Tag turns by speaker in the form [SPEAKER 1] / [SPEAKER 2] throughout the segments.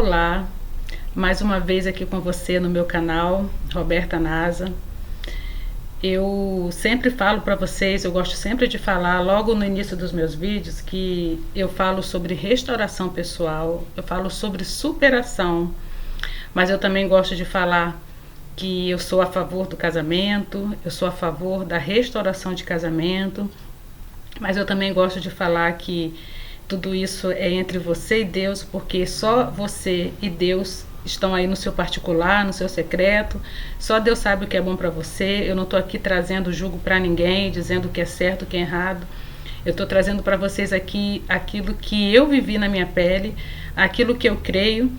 [SPEAKER 1] Olá, mais uma vez aqui com você no meu canal, Roberta Nasa. Eu sempre falo para vocês, eu gosto sempre de falar logo no início dos meus vídeos que eu falo sobre restauração pessoal, eu falo sobre superação, mas eu também gosto de falar que eu sou a favor do casamento, eu sou a favor da restauração de casamento, mas eu também gosto de falar que tudo isso é entre você e Deus, porque só você e Deus estão aí no seu particular, no seu secreto. Só Deus sabe o que é bom para você. Eu não estou aqui trazendo julgo para ninguém, dizendo o que é certo, o que é errado. Eu estou trazendo para vocês aqui aquilo que eu vivi na minha pele, aquilo que eu creio.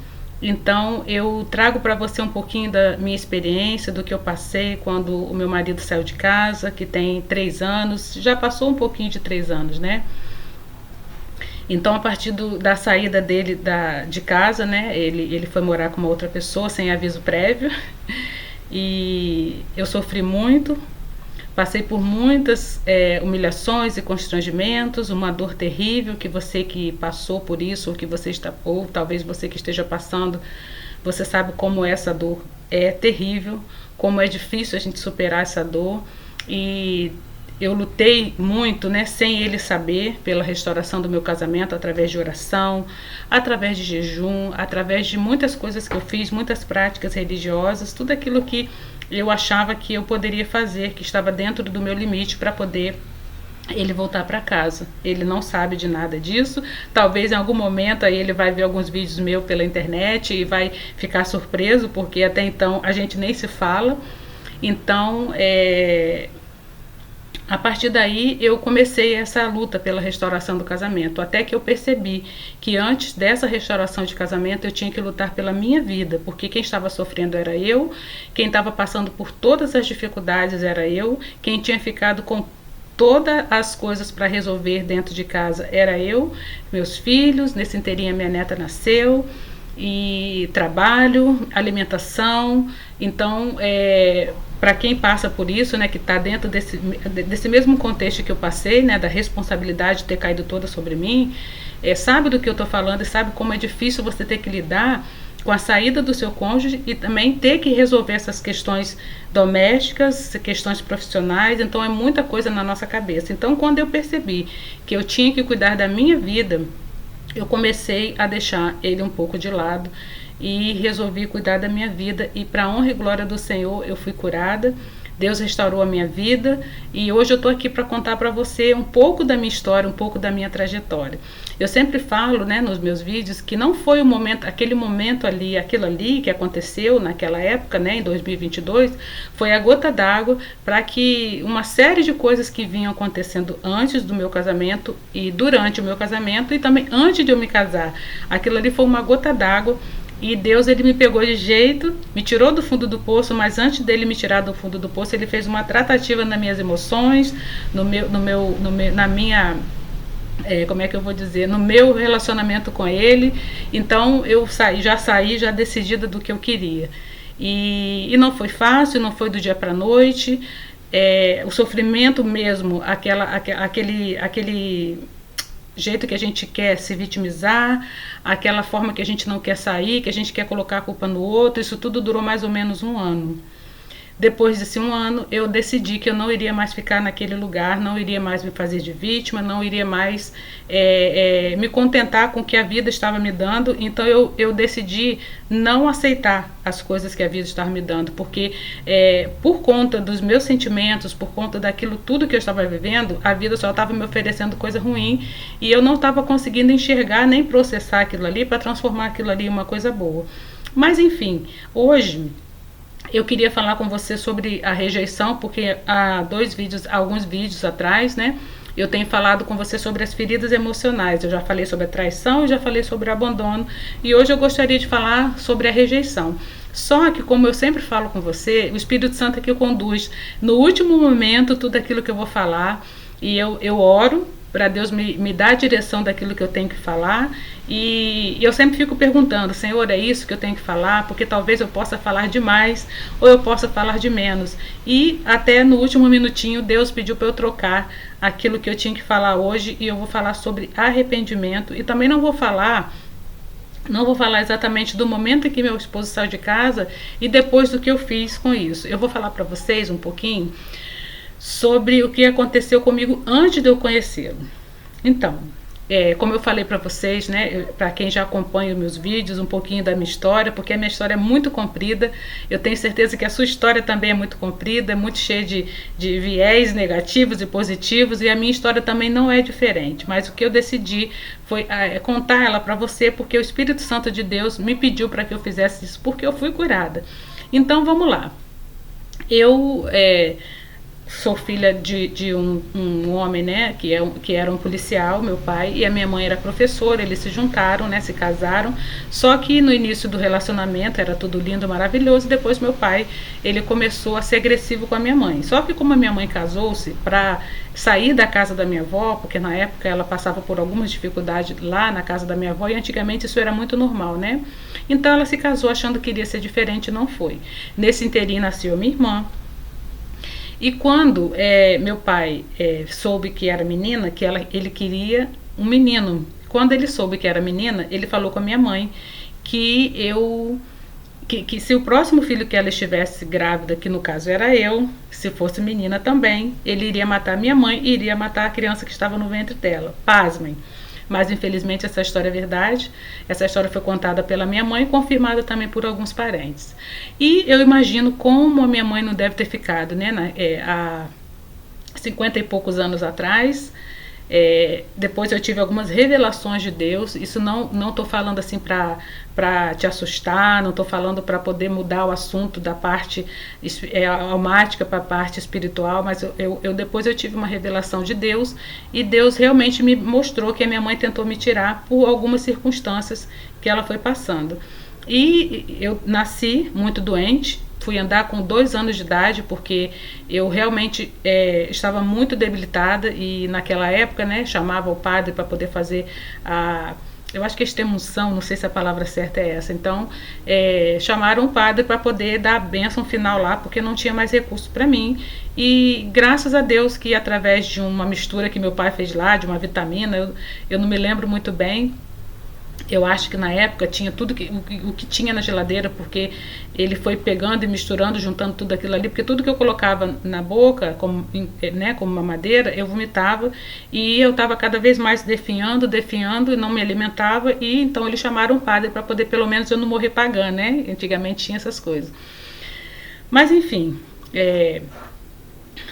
[SPEAKER 1] Então eu trago para você um pouquinho da minha experiência, do que eu passei quando o meu marido saiu de casa, que tem 3 anos, já passou um pouquinho de 3 anos, né? Então, a partir da saída dele de casa, né, ele foi morar com uma outra pessoa sem aviso prévio. E eu sofri muito, passei por muitas humilhações e constrangimentos, uma dor terrível que você que passou por isso, ou que você está, ou talvez você que esteja passando, você sabe como essa dor é terrível, como é difícil a gente superar essa dor. E eu lutei muito, né, sem ele saber, pela restauração do meu casamento, através de oração, através de jejum, através de muitas coisas que eu fiz, muitas práticas religiosas, tudo aquilo que eu achava que eu poderia fazer, que estava dentro do meu limite para poder ele voltar para casa. Ele não sabe de nada disso. Talvez em algum momento aí ele vai ver alguns vídeos meus pela internet e vai ficar surpreso, porque até então a gente nem se fala. Então, a partir daí eu comecei essa luta pela restauração do casamento, até que eu percebi que antes dessa restauração de casamento eu tinha que lutar pela minha vida, porque quem estava sofrendo era eu, quem estava passando por todas as dificuldades era eu, quem tinha ficado com todas as coisas para resolver dentro de casa era eu, meus filhos, nesse inteirinho a minha neta nasceu, e trabalho, alimentação. Então, para quem passa por isso, né, que está dentro desse mesmo contexto que eu passei, né, da responsabilidade de ter caído toda sobre mim, sabe do que eu estou falando e sabe como é difícil você ter que lidar com a saída do seu cônjuge e também ter que resolver essas questões domésticas, questões profissionais. Então é muita coisa na nossa cabeça. Então, quando eu percebi que eu tinha que cuidar da minha vida, eu comecei a deixar ele um pouco de lado e resolvi cuidar da minha vida, e para a honra e glória do Senhor eu fui curada. Deus restaurou a minha vida e hoje eu estou aqui para contar para você um pouco da minha história, um pouco da minha trajetória. Eu sempre falo, né, nos meus vídeos, que não foi o momento, aquele momento ali, aquilo ali que aconteceu naquela época, né, em 2022, foi a gota d'água para que uma série de coisas que vinham acontecendo antes do meu casamento e durante o meu casamento e também antes de eu me casar, aquilo ali foi uma gota d'água. E Deus, ele me pegou de jeito, me tirou do fundo do poço, mas antes dele me tirar do fundo do poço, ele fez uma tratativa nas minhas emoções, na minha, como é que eu vou dizer, no meu relacionamento com ele. Então eu saí já decidida do que eu queria. E não foi fácil, não foi do dia para a noite. O sofrimento mesmo, aquele jeito que a gente quer se vitimizar, aquela forma que a gente não quer sair, que a gente quer colocar a culpa no outro, isso tudo durou mais ou menos 1 ano. Depois desse 1 ano, eu decidi que eu não iria mais ficar naquele lugar, não iria mais me fazer de vítima, não iria mais me contentar com o que a vida estava me dando. Então eu decidi não aceitar as coisas que a vida estava me dando, porque por conta dos meus sentimentos, por conta daquilo tudo que eu estava vivendo, a vida só estava me oferecendo coisa ruim e eu não estava conseguindo enxergar nem processar aquilo ali para transformar aquilo ali em uma coisa boa. Mas enfim, hoje eu queria falar com você sobre a rejeição, porque há alguns vídeos atrás, né, eu tenho falado com você sobre as feridas emocionais. Eu já falei sobre a traição e já falei sobre o abandono. E hoje eu gostaria de falar sobre a rejeição. Só que, como eu sempre falo com você, o Espírito Santo é que conduz no último momento tudo aquilo que eu vou falar. E eu oro para Deus me dar a direção daquilo que eu tenho que falar. E eu sempre fico perguntando: Senhor, é isso que eu tenho que falar? Porque talvez eu possa falar demais ou eu possa falar de menos. E até no último minutinho Deus pediu para eu trocar aquilo que eu tinha que falar hoje, e eu vou falar sobre arrependimento. E também não vou falar Não vou falar exatamente do momento em que meu esposo saiu de casa e depois do que eu fiz com isso. Eu vou falar para vocês um pouquinho sobre o que aconteceu comigo antes de eu conhecê-lo. Então, como eu falei para vocês, né, para quem já acompanha os meus vídeos, um pouquinho da minha história, porque a minha história é muito comprida. Eu tenho certeza que a sua história também é muito comprida, é muito cheia de viés negativos e positivos, e a minha história também não é diferente. Mas o que eu decidi foi contar ela para você, porque o Espírito Santo de Deus me pediu para que eu fizesse isso, porque eu fui curada. Então vamos lá. Eu sou filha de um homem, né, que era um policial, meu pai, e a minha mãe era professora. Eles se juntaram, né, se casaram. Só que no início do relacionamento era tudo lindo, maravilhoso. Depois meu pai, ele começou a ser agressivo com a minha mãe. Só que como a minha mãe casou-se para sair da casa da minha avó, porque na época ela passava por algumas dificuldades lá na casa da minha avó, e antigamente isso era muito normal, né? Então ela se casou achando que iria ser diferente, não foi. Nesse interim nasceu minha irmã. E quando meu pai soube que era menina, ele queria um menino. Quando ele soube que era menina, ele falou com a minha mãe que se o próximo filho que ela estivesse grávida, que no caso era eu, se fosse menina também, ele iria matar minha mãe e iria matar a criança que estava no ventre dela. Pasmem. Mas infelizmente essa história é verdade. Essa história foi contada pela minha mãe e confirmada também por alguns parentes. E eu imagino como a minha mãe não deve ter ficado, né, há 50 e poucos anos atrás. Depois eu tive algumas revelações de Deus. Isso não estou falando assim para te assustar, não estou falando para poder mudar o assunto da parte almática para a parte espiritual, mas depois eu tive uma revelação de Deus, e Deus realmente me mostrou que a minha mãe tentou me tirar por algumas circunstâncias que ela foi passando. E eu nasci muito doente. Fui andar com 2 anos de idade, porque eu realmente estava muito debilitada, e naquela época, né, chamava o padre para poder fazer eu acho que extremunção, não sei se a palavra certa é essa. Então, chamaram o padre para poder dar a bênção final lá, porque não tinha mais recurso para mim. E graças a Deus que através de uma mistura que meu pai fez lá, de uma vitamina, eu não me lembro muito bem. Eu acho que na época tinha tudo o que tinha na geladeira, porque ele foi pegando e misturando, juntando tudo aquilo ali, porque tudo que eu colocava na boca, como uma madeira, eu vomitava, e eu estava cada vez mais definhando, e não me alimentava. E então eles chamaram o padre para poder pelo menos eu não morrer pagando, né? Antigamente tinha essas coisas. Mas enfim,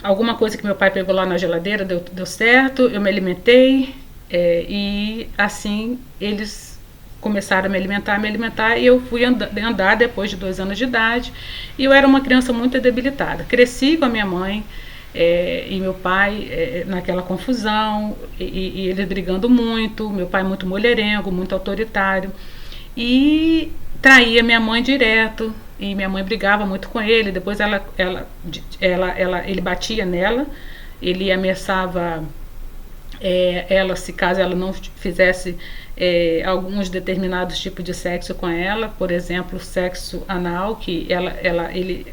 [SPEAKER 1] alguma coisa que meu pai pegou lá na geladeira deu certo, eu me alimentei, e assim eles começaram a me alimentar, e eu fui andar depois de 2 anos de idade, e eu era uma criança muito debilitada. Cresci com a minha mãe e meu pai naquela confusão, e eles brigando muito, meu pai muito mulherengo, muito autoritário, e traía minha mãe direto, e minha mãe brigava muito com ele. Depois ele batia nela, ele ameaçava ela, se caso ela não fizesse alguns determinados tipos de sexo com ela, por exemplo, sexo anal, que ele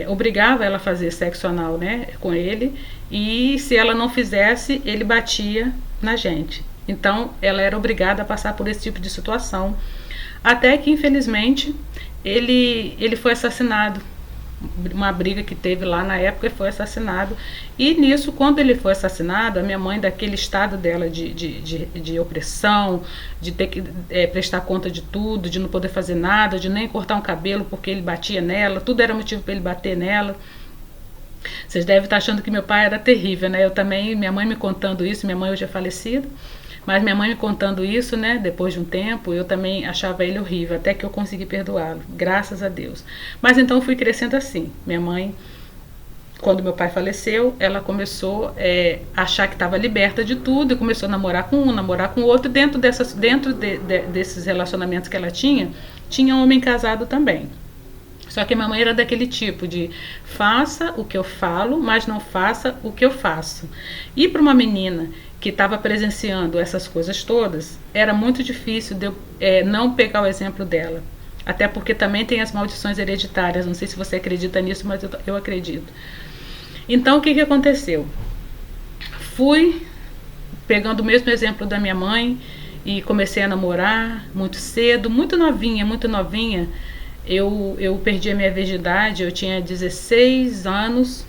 [SPEAKER 1] obrigava ela a fazer sexo anal, né, com ele, e se ela não fizesse, ele batia na gente. Então ela era obrigada a passar por esse tipo de situação, até que infelizmente ele foi assassinado. Uma briga que teve lá na época, ele foi assassinado. E nisso, quando ele foi assassinado, a minha mãe, daquele estado dela de opressão, de ter que prestar conta de tudo, de não poder fazer nada, de nem cortar um cabelo porque ele batia nela, tudo era motivo para ele bater nela. Vocês devem estar achando que meu pai era terrível, né? Eu também, minha mãe me contando isso, minha mãe hoje é falecida, mas minha mãe me contando isso, né, depois de um tempo, eu também achava ele horrível, até que eu consegui perdoá-lo, graças a Deus. Mas então eu fui crescendo assim. Minha mãe, quando meu pai faleceu, ela começou a achar que estava liberta de tudo, e começou a namorar com um, namorar com o outro. Dentro desses relacionamentos que ela tinha um homem casado também. Só que minha mãe era daquele tipo de faça o que eu falo, mas não faça o que eu faço. E para uma menina que estava presenciando essas coisas todas, era muito difícil de eu não pegar o exemplo dela. Até porque também tem as maldições hereditárias. Não sei se você acredita nisso, mas eu acredito. Então o que aconteceu? Fui pegando o mesmo exemplo da minha mãe, e comecei a namorar muito cedo, muito novinha, muito novinha. Eu perdi a minha virgindade, eu tinha 16 anos,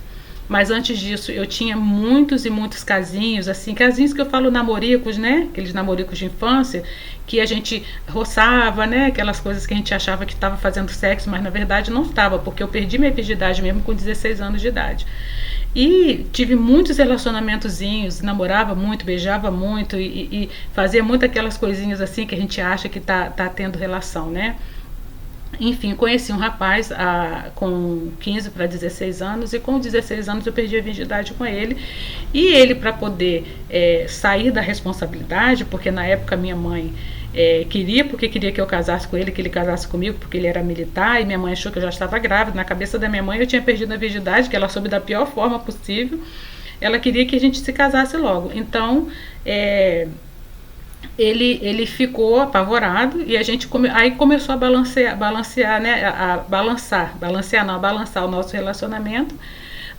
[SPEAKER 1] mas antes disso eu tinha muitos e muitos casinhos, assim, casinhos que eu falo namoricos, né? Aqueles namoricos de infância, que a gente roçava, né? Aquelas coisas que a gente achava que estava fazendo sexo, mas na verdade não estava, porque eu perdi minha virgindade mesmo com 16 anos de idade. E tive muitos relacionamentozinhos, namorava muito, beijava muito e fazia muito aquelas coisinhas assim que a gente acha que tá tendo relação, né? Enfim, conheci um rapaz com 15 para 16 anos e com 16 anos eu perdi a virgindade com ele. E ele, para poder sair da responsabilidade, porque na época minha mãe porque queria que eu casasse com ele, que ele casasse comigo, porque ele era militar e minha mãe achou que eu já estava grávida. Na cabeça da minha mãe eu tinha perdido a virgindade, que ela soube da pior forma possível. Ela queria que a gente se casasse logo. Então, ele ficou apavorado e a gente aí começou a balancear, né? Balançar o nosso relacionamento.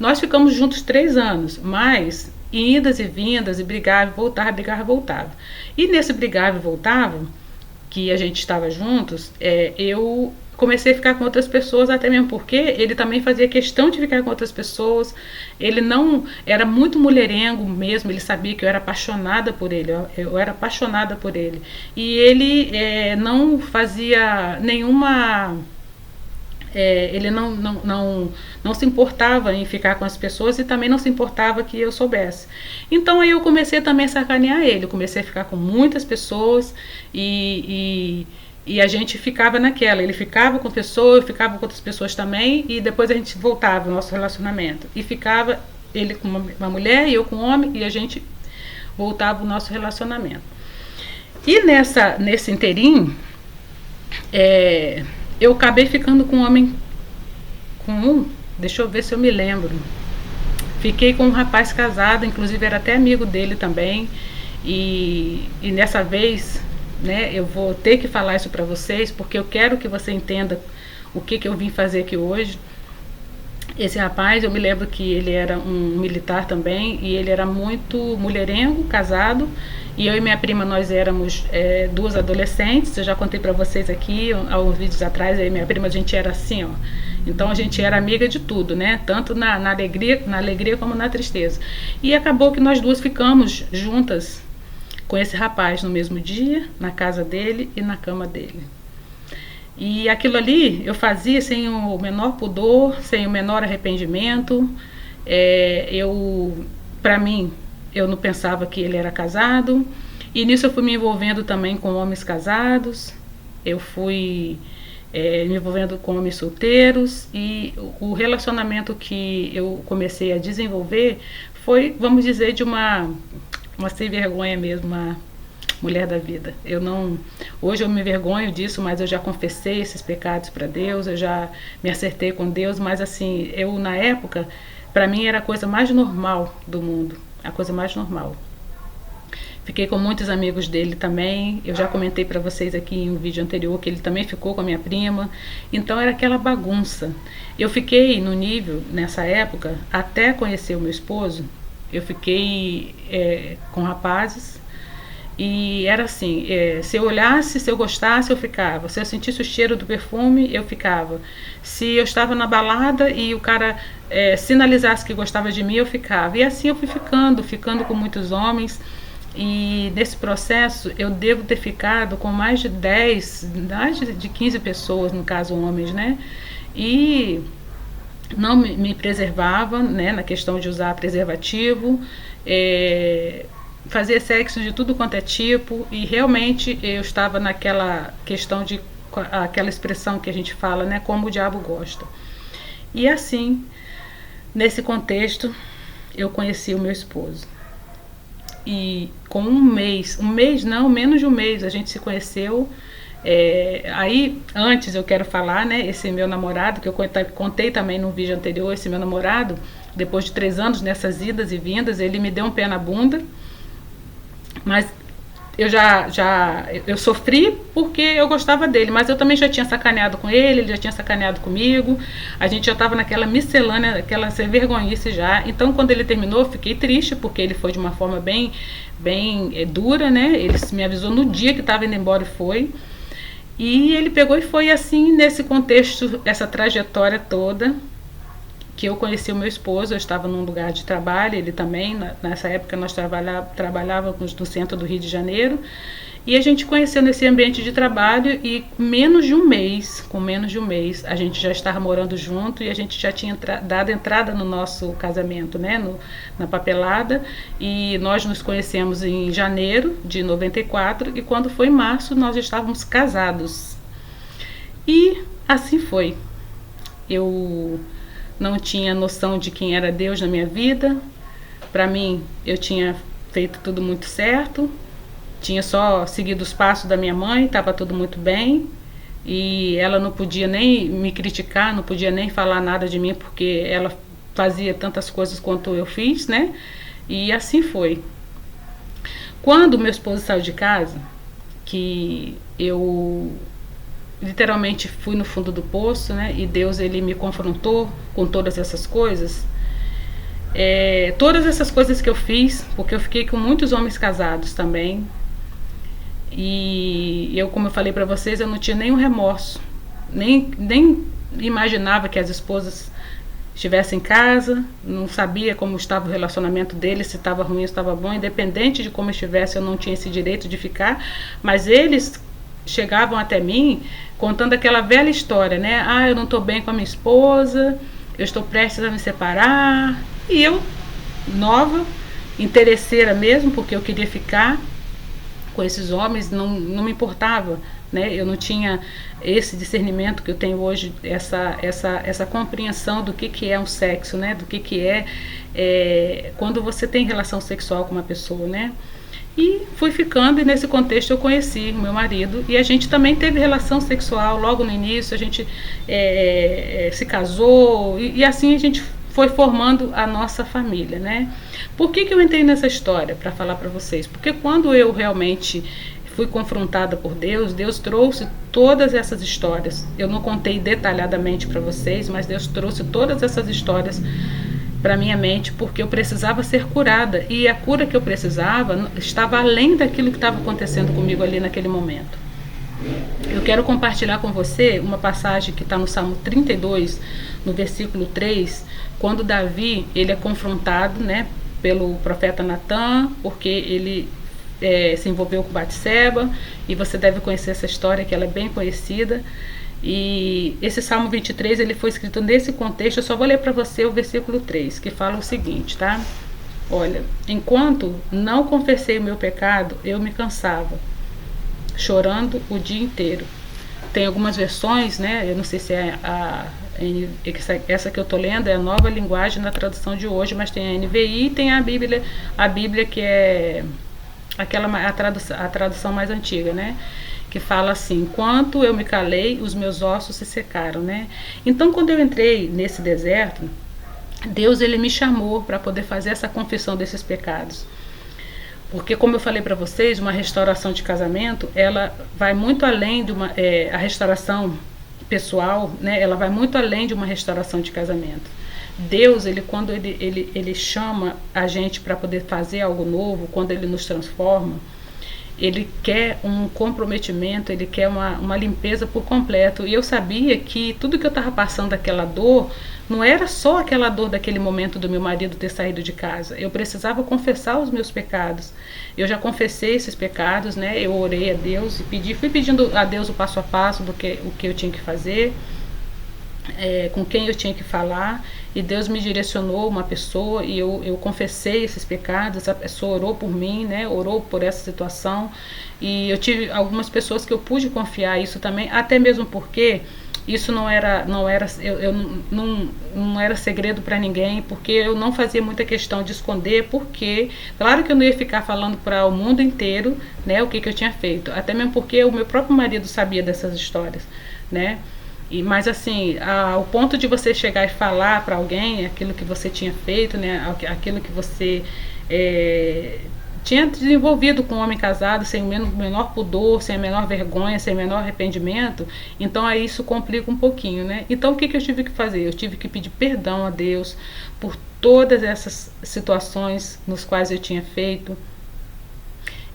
[SPEAKER 1] Nós ficamos juntos 3 anos, mas idas e vindas, e brigava e voltava. E nesse brigava e voltava, que a gente estava juntos, eu comecei a ficar com outras pessoas, até mesmo porque ele também fazia questão de ficar com outras pessoas. Ele não era muito mulherengo mesmo, ele sabia que eu era apaixonada por ele, eu era apaixonada por ele. E ele não fazia nenhuma... ele não se importava em ficar com as pessoas e também não se importava que eu soubesse. Então aí eu comecei também a sacanear ele, eu comecei a ficar com muitas pessoas e a gente ficava naquela, ele ficava com pessoas, eu ficava com outras pessoas também e depois a gente voltava ao nosso relacionamento e ficava ele com uma mulher e eu com um homem e a gente voltava o nosso relacionamento. E nesse inteirinho, eu acabei ficando com um homem, deixa eu ver se eu me lembro. Fiquei com um rapaz casado, inclusive era até amigo dele também. E nessa vez, né, eu vou ter que falar isso para vocês, porque eu quero que você entenda o que eu vim fazer aqui hoje. Esse rapaz, eu me lembro que ele era um militar também, e ele era muito mulherengo, casado, e eu e minha prima, nós éramos 2 adolescentes. Eu já contei para vocês aqui, há uns vídeos atrás, eu e minha prima, a gente era assim, ó. Então a gente era amiga de tudo, né? Tanto na alegria como na tristeza. E acabou que nós 2 ficamos juntas com esse rapaz no mesmo dia, na casa dele e na cama dele. E aquilo ali eu fazia sem o menor pudor, sem o menor arrependimento. Para mim, eu não pensava que ele era casado. E nisso eu fui me envolvendo também com homens casados. Eu fui me envolvendo com homens solteiros. E o relacionamento que eu comecei a desenvolver foi, vamos dizer, de uma sem vergonha mesmo, uma mulher da vida. Hoje eu me envergonho disso, mas eu já confessei esses pecados para Deus, eu já me acertei com Deus, mas assim, na época, para mim era a coisa mais normal do mundo, a coisa mais normal. Fiquei com muitos amigos dele também, eu já comentei para vocês aqui em um vídeo anterior que ele também ficou com a minha prima, então era aquela bagunça. Eu fiquei no nível, nessa época, até conhecer o meu esposo, eu fiquei com rapazes. E era assim, se eu olhasse, se eu gostasse, eu ficava. Se eu sentisse o cheiro do perfume, eu ficava. Se eu estava na balada e o cara sinalizasse que gostava de mim, eu ficava. E assim eu fui ficando com muitos homens. E nesse processo eu devo ter ficado com mais de 15 pessoas, no caso homens, né? E não me preservava, né, na questão de usar preservativo, fazia sexo de tudo quanto é tipo, e realmente eu estava naquela questão de aquela expressão que a gente fala, né, como o diabo gosta. E assim, nesse contexto, eu conheci o meu esposo. E com menos de um mês a gente se conheceu. Aí, antes eu quero falar, né, esse meu namorado, que eu contei também no vídeo anterior, esse meu namorado, depois de 3 anos nessas idas e vindas, ele me deu um pé na bunda, mas eu sofri porque eu gostava dele, mas eu também já tinha sacaneado com ele, ele já tinha sacaneado comigo, a gente já estava naquela miscelânea, aquela sem vergonhice já. Então quando ele terminou, eu fiquei triste, porque ele foi de uma forma bem dura, né? Ele me avisou no dia que estava indo embora e foi. E ele pegou e foi assim, nesse contexto, essa trajetória toda, que eu conheci o meu esposo. Eu estava num lugar de trabalho, ele também, nessa época nós trabalhávamos no centro do Rio de Janeiro, e a gente conheceu nesse ambiente de trabalho, e com menos de um mês, a gente já estava morando junto, e a gente já tinha dado entrada no nosso casamento, né, na papelada, e nós nos conhecemos em janeiro de 94, e quando foi em março nós já estávamos casados. E assim foi. Eu não tinha noção de quem era Deus na minha vida. Para mim, eu tinha feito tudo muito certo, tinha só seguido os passos da minha mãe, estava tudo muito bem, e ela não podia nem me criticar, não podia nem falar nada de mim, porque ela fazia tantas coisas quanto eu fiz, né? E assim foi. Quando meu esposo saiu de casa, que eu literalmente fui no fundo do poço, né? E Deus, ele me confrontou com todas essas coisas. Todas essas coisas que eu fiz, porque eu fiquei com muitos homens casados também. E eu, como eu falei para vocês, eu não tinha nenhum remorso, nem imaginava que as esposas estivessem em casa, não sabia como estava o relacionamento deles, se estava ruim ou estava bom. Independente de como estivesse, eu não tinha esse direito de ficar, mas eles chegavam até mim contando aquela velha história, né? Ah, eu não estou bem com a minha esposa, eu estou prestes a me separar. E eu, nova, interesseira mesmo, porque eu queria ficar com esses homens, não me importava, né? Eu não tinha esse discernimento que eu tenho hoje, essa compreensão do que é um sexo, né? Do que é quando você tem relação sexual com uma pessoa, né? E fui ficando, e nesse contexto eu conheci o meu marido, e a gente também teve relação sexual logo no início. A gente se casou, e assim a gente foi formando a nossa família, né? Por que eu entrei nessa história? Para falar para vocês, porque quando eu realmente fui confrontada por Deus, Deus trouxe todas essas histórias. Eu não contei detalhadamente para vocês, mas Deus trouxe todas essas histórias para minha mente, porque eu precisava ser curada, e a cura que eu precisava estava além daquilo que estava acontecendo comigo ali naquele momento. Eu quero compartilhar com você uma passagem que está no Salmo 32, no versículo 3, quando Davi, ele é confrontado, né, pelo profeta Natan, porque ele se envolveu com Batseba, e você deve conhecer essa história, que ela é bem conhecida. E esse Salmo 23, ele foi escrito nesse contexto. Eu só vou ler para você o versículo 3, que fala o seguinte, tá? Olha, enquanto não confessei o meu pecado, eu me cansava, chorando o dia inteiro. Tem algumas versões, né? Eu não sei se essa que eu tô lendo é a Nova Linguagem na tradução de hoje, mas tem a NVI e tem a Bíblia que é a tradução mais antiga, né? Que fala assim: enquanto eu me calei, os meus ossos se secaram, né? Então, quando eu entrei nesse deserto, Deus, ele me chamou para poder fazer essa confissão desses pecados. Porque, como eu falei para vocês, uma restauração de casamento, ela vai muito além de a restauração pessoal, né? Ela vai muito além de uma restauração de casamento. Deus, quando ele chama a gente para poder fazer algo novo, quando ele nos transforma, ele quer um comprometimento, ele quer uma limpeza por completo. E eu sabia que tudo que eu estava passando, daquela dor, não era só aquela dor daquele momento do meu marido ter saído de casa. Eu precisava confessar os meus pecados. Eu já confessei esses pecados, né? Eu orei a Deus e fui pedindo a Deus o passo a passo o que eu tinha que fazer, com quem eu tinha que falar, e Deus me direcionou uma pessoa, e eu confessei esses pecados. Essa pessoa orou por mim, né? Orou por essa situação, e eu tive algumas pessoas que eu pude confiar isso também, até mesmo porque isso não era segredo para ninguém, porque eu não fazia muita questão de esconder, porque claro que eu não ia ficar falando para o mundo inteiro, né, o que eu tinha feito, até mesmo porque o meu próprio marido sabia dessas histórias, né? Mas assim, ao ponto de você chegar e falar para alguém aquilo que você tinha feito, né, aquilo que você tinha desenvolvido com um homem casado sem o menor pudor, sem a menor vergonha, sem o menor arrependimento. Então aí isso complica um pouquinho, né? Então o que eu tive que fazer? Eu tive que pedir perdão a Deus por todas essas situações nos quais eu tinha feito.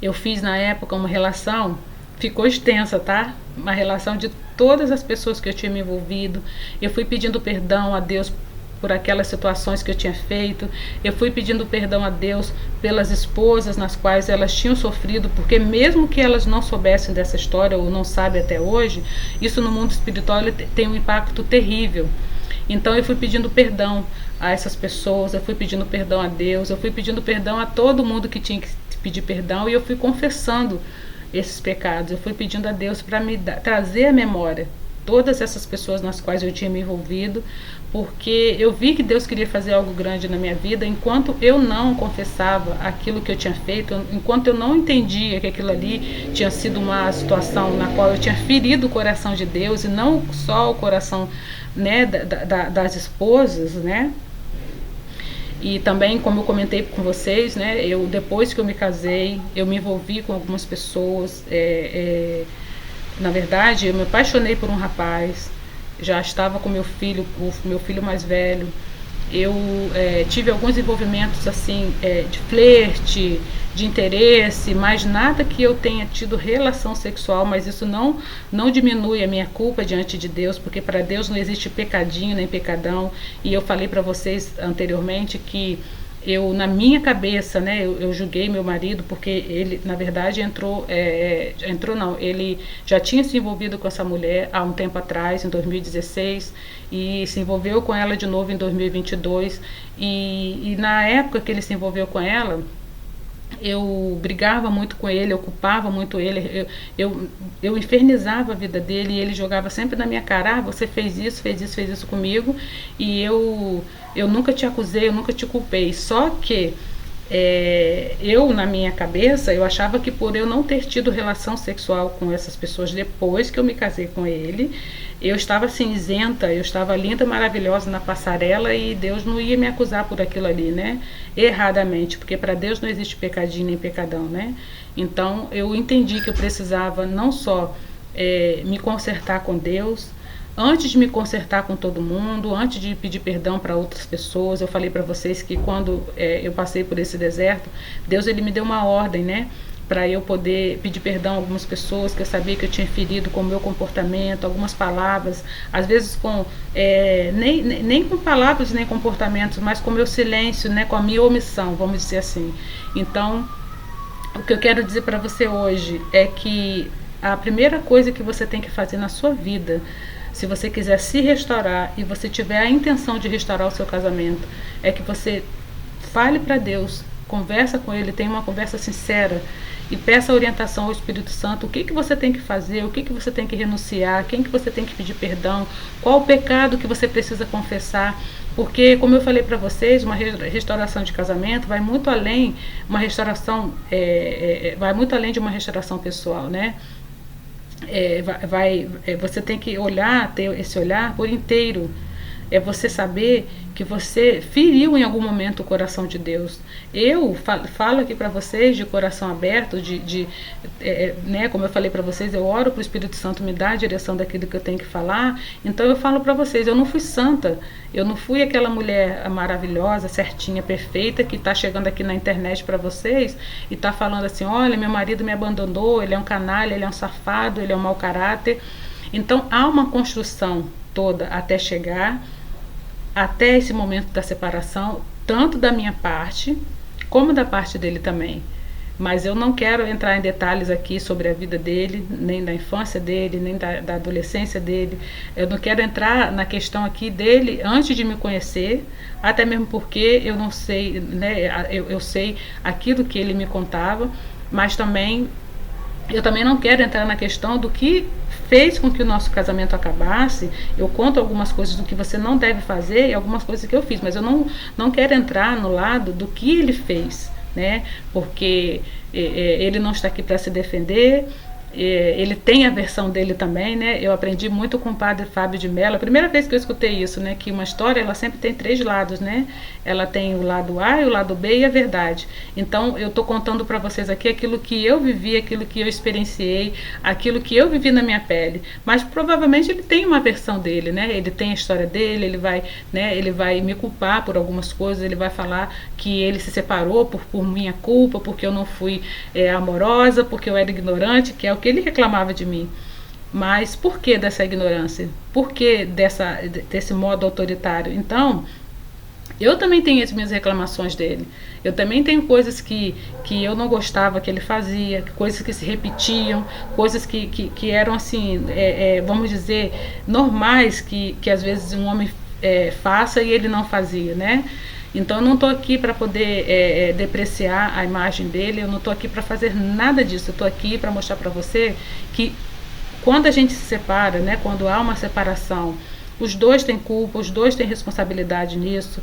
[SPEAKER 1] Eu fiz na época uma relação, ficou extensa, tá? Uma relação de todas as pessoas que eu tinha me envolvido. Eu fui pedindo perdão a Deus por aquelas situações que eu tinha feito. Eu fui pedindo perdão a Deus pelas esposas nas quais elas tinham sofrido, porque mesmo que elas não soubessem dessa história ou não sabem até hoje, isso no mundo espiritual tem um impacto terrível. Então eu fui pedindo perdão a essas pessoas, eu fui pedindo perdão a Deus, eu fui pedindo perdão a todo mundo que tinha que pedir perdão, e eu fui confessando esses pecados. Eu fui pedindo a Deus para me trazer à memória todas essas pessoas nas quais eu tinha me envolvido, porque eu vi que Deus queria fazer algo grande na minha vida. Enquanto eu não confessava aquilo que eu tinha feito, enquanto eu não entendia que aquilo ali tinha sido uma situação na qual eu tinha ferido o coração de Deus, e não só o coração, né, das esposas, né? E também, como eu comentei com vocês, né, depois que eu me casei, eu me envolvi com algumas pessoas. Na verdade, eu me apaixonei por um rapaz, já estava com meu filho, o meu filho mais velho. Eu tive alguns envolvimentos assim, de flerte, de interesse, mas nada que eu tenha tido relação sexual. Mas isso não diminui a minha culpa diante de Deus, porque para Deus não existe pecadinho nem pecadão. E eu falei para vocês anteriormente que eu, na minha cabeça, né, eu julguei meu marido porque ele, na verdade, ele já tinha se envolvido com essa mulher há um tempo atrás, em 2016, e se envolveu com ela de novo em 2022, e na época que ele se envolveu com ela, eu brigava muito com ele, eu culpava muito ele, eu infernizava a vida dele, e ele jogava sempre na minha cara: você fez isso comigo, e eu nunca te acusei, eu nunca te culpei. Só que eu, na minha cabeça, eu achava que por eu não ter tido relação sexual com essas pessoas depois que eu me casei com ele, eu estava assim isenta, eu estava linda, maravilhosa na passarela, e Deus não ia me acusar por aquilo ali, né? Erradamente, porque para Deus não existe pecadinho nem pecadão, né? Então eu entendi que eu precisava não só me consertar com Deus, antes de me consertar com todo mundo, antes de pedir perdão para outras pessoas. Eu falei para vocês que quando eu passei por esse deserto, Deus, ele me deu uma ordem, né, para eu poder pedir perdão a algumas pessoas que eu sabia que eu tinha ferido com o meu comportamento, algumas palavras, às vezes com nem com palavras nem comportamentos, mas com o meu silêncio, né, com a minha omissão, vamos dizer assim. Então, o que eu quero dizer para você hoje é que a primeira coisa que você tem que fazer na sua vida, se você quiser se restaurar e você tiver a intenção de restaurar o seu casamento, é que você fale para Deus, conversa com Ele, tenha uma conversa sincera e peça orientação ao Espírito Santo. O que você tem que fazer, o que você tem que renunciar, quem que você tem que pedir perdão, qual o pecado que você precisa confessar. Porque, como eu falei para vocês, uma restauração de casamento vai muito além, vai muito além de uma restauração pessoal, né? Você tem que ter esse olhar por inteiro. É você saber que você feriu em algum momento o coração de Deus. Eu falo aqui para vocês de coração aberto, né, como eu falei para vocês, eu oro para o Espírito Santo me dar a direção daquilo que eu tenho que falar. Então eu falo para vocês, eu não fui santa, eu não fui aquela mulher maravilhosa, certinha, perfeita, que está chegando aqui na internet para vocês e está falando assim: olha, meu marido me abandonou, ele é um canalha, ele é um safado, ele é um mau caráter. Então há uma construção toda até chegar até esse momento da separação, tanto da minha parte como da parte dele também. Mas eu não quero entrar em detalhes aqui sobre a vida dele, nem da infância dele, nem da adolescência dele. Eu não quero entrar na questão aqui dele antes de me conhecer, até mesmo porque eu não sei, né, eu sei aquilo que ele me contava, mas também eu também não quero entrar na questão do que fez com que o nosso casamento acabasse. Eu conto algumas coisas do que você não deve fazer e algumas coisas que eu fiz, mas eu não quero entrar no lado do que ele fez, né? Porque ele não está aqui para se defender, Ele tem a versão dele também, né? Eu aprendi muito com o padre Fábio de Mello. A primeira vez que eu escutei isso, né? Que uma história, ela sempre tem 3 lados, né? Ela tem o lado A, o lado B e a verdade. Então, eu estou contando para vocês aqui aquilo que eu vivi, aquilo que eu experienciei, aquilo que eu vivi na minha pele. Mas provavelmente ele tem uma versão dele, né? Ele tem a história dele, ele vai me culpar por algumas coisas, ele vai falar que ele se separou por minha culpa, porque eu não fui amorosa, porque eu era ignorante, que é o que ele reclamava de mim. Mas por que dessa ignorância? Por que desse modo autoritário? Então, eu também tenho as minhas reclamações dele. Eu também tenho coisas que eu não gostava que ele fazia, coisas que se repetiam, coisas que eram assim, vamos dizer, normais que às vezes um homem faça e ele não fazia, né? Então eu não estou aqui para poder depreciar a imagem dele, eu não estou aqui para fazer nada disso, eu estou aqui para mostrar para você que quando a gente se separa, né, quando há uma separação, os dois têm culpa, os dois têm responsabilidade nisso,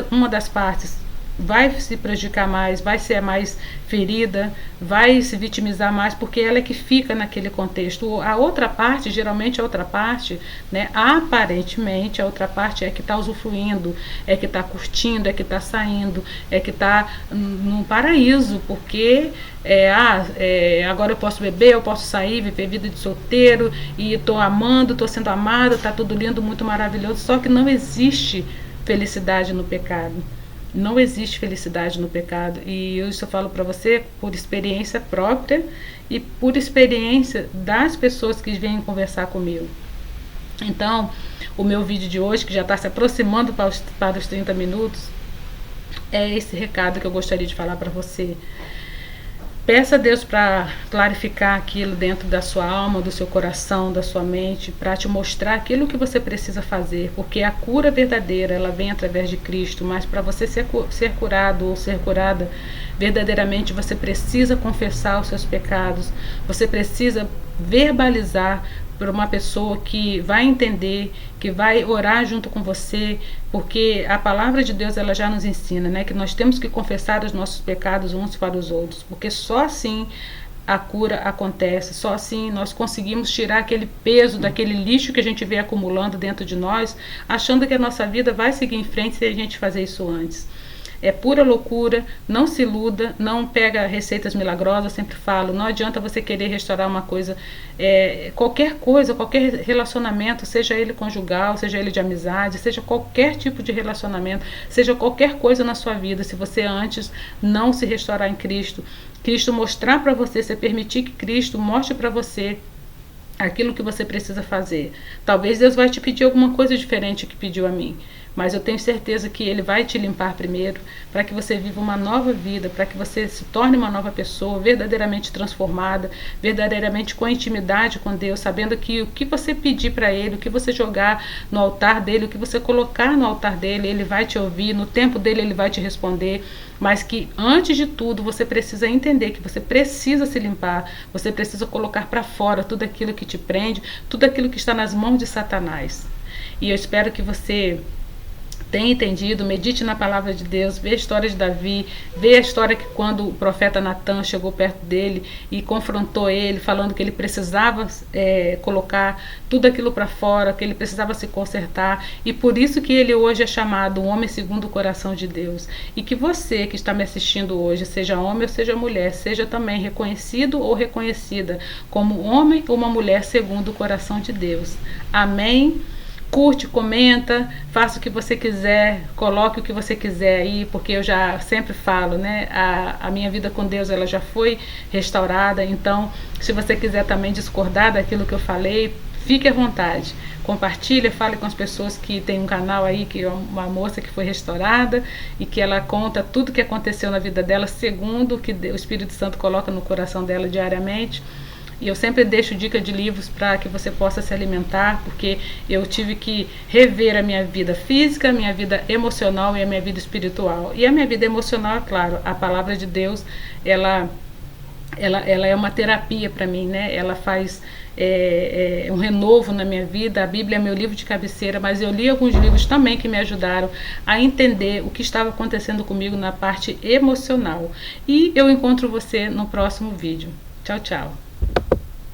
[SPEAKER 1] uma das partes vai se prejudicar mais, vai ser mais ferida, vai se vitimizar mais, porque ela é que fica naquele contexto. A outra parte, geralmente a outra parte, né, aparentemente a outra parte é que está usufruindo, é que está curtindo, é que está saindo, é que está num paraíso, porque agora eu posso beber, eu posso sair, viver vida de solteiro, e estou amando, estou sendo amada, está tudo lindo, muito maravilhoso, só que não existe felicidade no pecado. Não existe felicidade no pecado, e isso eu falo para você por experiência própria e por experiência das pessoas que vêm conversar comigo. Então, o meu vídeo de hoje, que já está se aproximando para os 30 minutos, é esse recado que eu gostaria de falar para você. Peça a Deus para clarificar aquilo dentro da sua alma, do seu coração, da sua mente, para te mostrar aquilo que você precisa fazer, porque a cura verdadeira, ela vem através de Cristo, mas para você ser curado ou ser curada, verdadeiramente você precisa confessar os seus pecados, você precisa verbalizar para uma pessoa que vai entender, que vai orar junto com você, porque a palavra de Deus ela já nos ensina, né, que nós temos que confessar os nossos pecados uns para os outros, porque só assim a cura acontece, só assim nós conseguimos tirar aquele peso daquele lixo que a gente vem acumulando dentro de nós, achando que a nossa vida vai seguir em frente se a gente fazer isso antes. É pura loucura, não se iluda, não pega receitas milagrosas, eu sempre falo, não adianta você querer restaurar uma coisa, qualquer coisa, qualquer relacionamento, seja ele conjugal, seja ele de amizade, seja qualquer tipo de relacionamento, seja qualquer coisa na sua vida, se você antes não se restaurar em Cristo, Cristo mostrar para você, se permitir que Cristo mostre para você aquilo que você precisa fazer. Talvez Deus vai te pedir alguma coisa diferente que pediu a mim, mas eu tenho certeza que Ele vai te limpar primeiro, para que você viva uma nova vida, para que você se torne uma nova pessoa, verdadeiramente transformada, verdadeiramente com intimidade com Deus, sabendo que o que você pedir para Ele, o que você jogar no altar dEle, o que você colocar no altar dEle, Ele vai te ouvir, no tempo dEle Ele vai te responder, mas que antes de tudo você precisa entender que você precisa se limpar, você precisa colocar para fora tudo aquilo que te prende, tudo aquilo que está nas mãos de Satanás. E eu espero que você tenha entendido, medite na palavra de Deus, vê a história de Davi, vê a história que quando o profeta Natan chegou perto dele e confrontou ele, falando que ele precisava colocar tudo aquilo para fora, que ele precisava se consertar, e por isso que ele hoje é chamado um homem segundo o coração de Deus. E que você que está me assistindo hoje, seja homem ou seja mulher, seja também reconhecido ou reconhecida como homem ou uma mulher segundo o coração de Deus. Amém? Curte, comenta, faça o que você quiser, coloque o que você quiser aí, porque eu já sempre falo, né? A minha vida com Deus ela já foi restaurada, então se você quiser também discordar daquilo que eu falei, fique à vontade. Compartilha, fale com as pessoas que tem um canal aí, que é uma moça que foi restaurada e que ela conta tudo que aconteceu na vida dela, segundo o que o Espírito Santo coloca no coração dela diariamente. E eu sempre deixo dica de livros para que você possa se alimentar, porque eu tive que rever a minha vida física, a minha vida emocional e a minha vida espiritual. E a minha vida emocional, é claro, a palavra de Deus, ela é uma terapia para mim, né? Ela faz um renovo na minha vida. A Bíblia é meu livro de cabeceira, mas eu li alguns livros também que me ajudaram a entender o que estava acontecendo comigo na parte emocional. E eu encontro você no próximo vídeo. Tchau, tchau.